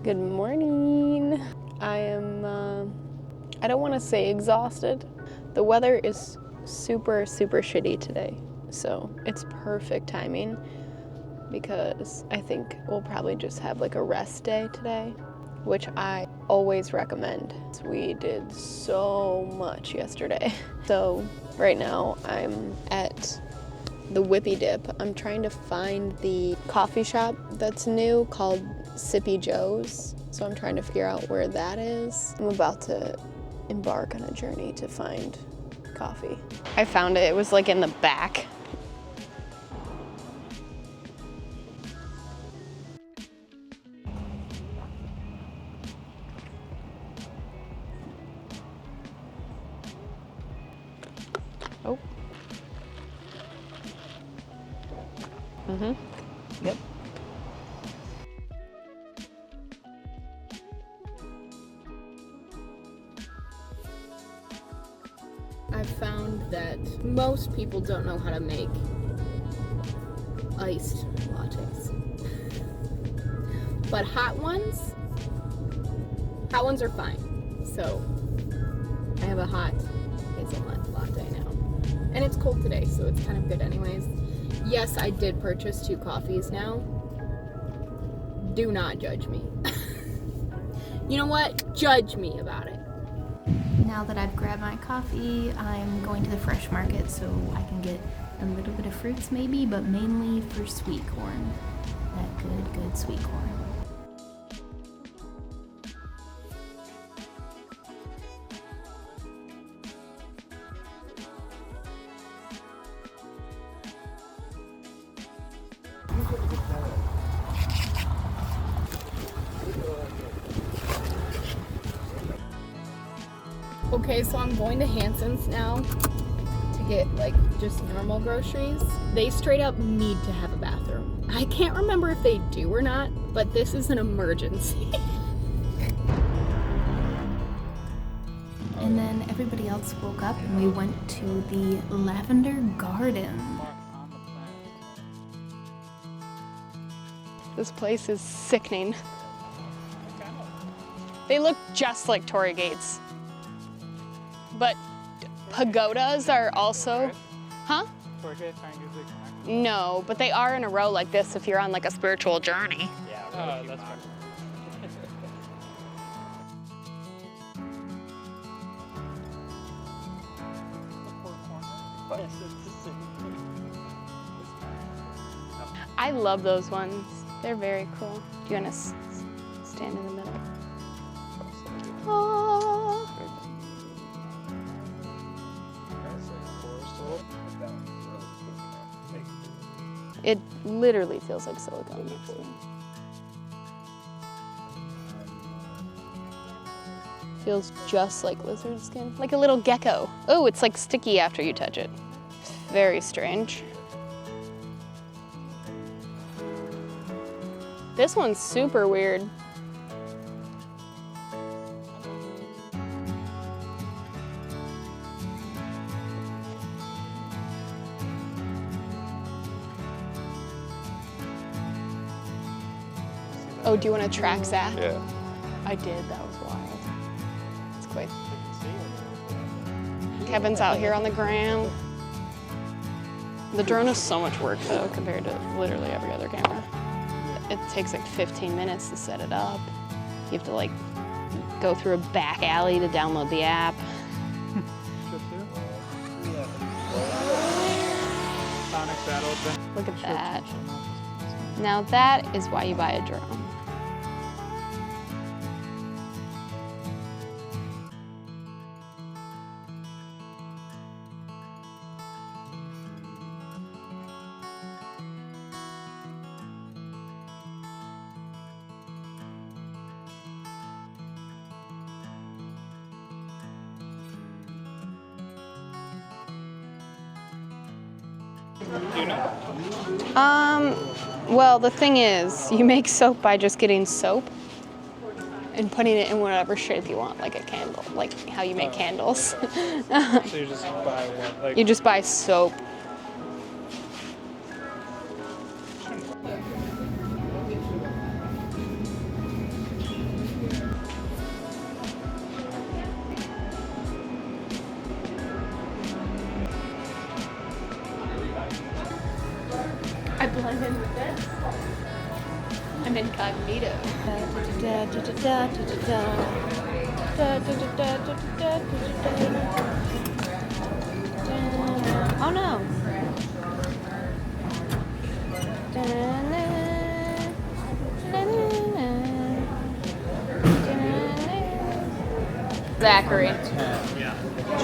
Good morning. I am, I don't want to say exhausted. The weather is super shitty today, so it's perfect timing because I think we'll probably just have like a rest day today, which I always recommend. We did so much yesterday. So right now I'm at the Whippy Dip. I'm trying to find the coffee shop that's new called Sippy Joe's. So I'm trying to figure out where that is. I'm about to embark on a journey to find coffee. I found it. It was like in the back. Oh. Yep. I've found that most people don't know how to make iced lattes. But hot ones are fine. So I have a hot hazelnut latte now. And it's cold today, so it's kind of good anyways. Yes, I did purchase 2 coffees now. Do not judge me. You know what? Judge me about it. Now that I've grabbed my coffee, I'm going to the fresh market so I can get a little bit of fruits maybe, but mainly for sweet corn. That good sweet corn. Okay, so I'm going to Hanson's now to get like just normal groceries. They straight up need to have a bathroom. I can't remember if they do or not, but this is an emergency. And then everybody else woke up and we went to the Lavender Gardens. This place is sickening. They look just like Torii gates. But pagodas are also, huh? No, but they are in a row like this if you're on like a spiritual journey. Yeah, that's fine. I love those ones. They're very cool. Do you want to stand in the middle? Oh. It literally feels like silicone. Feels just like lizard skin, like a little gecko. Oh, it's like sticky after you touch it. It's very strange. This one's super weird. Oh, do you want to track Zach? Yeah. I did, that was wild. It's quite. Kevin's out here on the ground. The drone is so much work though compared to literally every other camera. It takes like 15 minutes to set it up. You have to like go through a back alley to download the app. Look at that. Now that is why you buy a drone. Do you know? Well, the thing is, you make soap by just getting soap and putting it in whatever shape you want, like a candle, like how you make candles. So you just buy one? Like... You just buy soap. incognito. Oh no. Zachary, Yeah.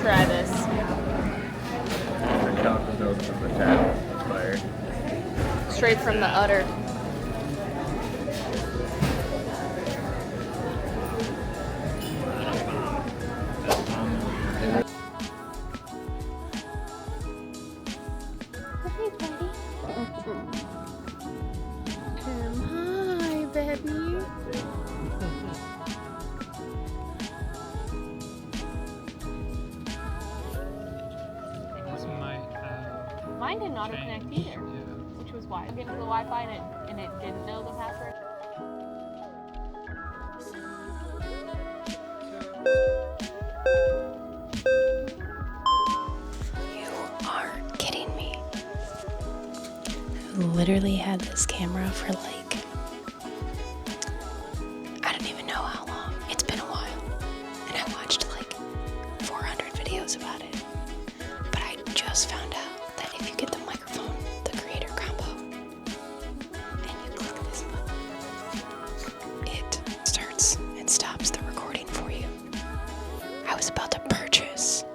try this. The chocolate milk from the tap. Fire. Straight from the udder. Hey, buddy. Hi, baby. This might have Mine didn't auto-connect changed. either, Yeah. which was why. I get into the Wi-Fi and it didn't know the password. You are kidding me. I literally had this camera for like, I don't even know how long. It's been a while. And I watched like 400 videos about it. But I just found out that if you get the microphone, the creator combo, and you click this button, it starts and stops the recording for you. I was about to purchase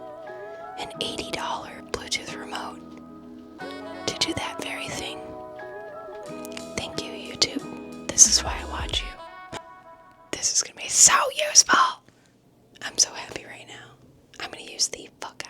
an $80 Bluetooth remote to do that very thing. Thank you, YouTube. This is why I watch you. This is gonna be so useful. I'm so happy right now. I'm gonna use the fuck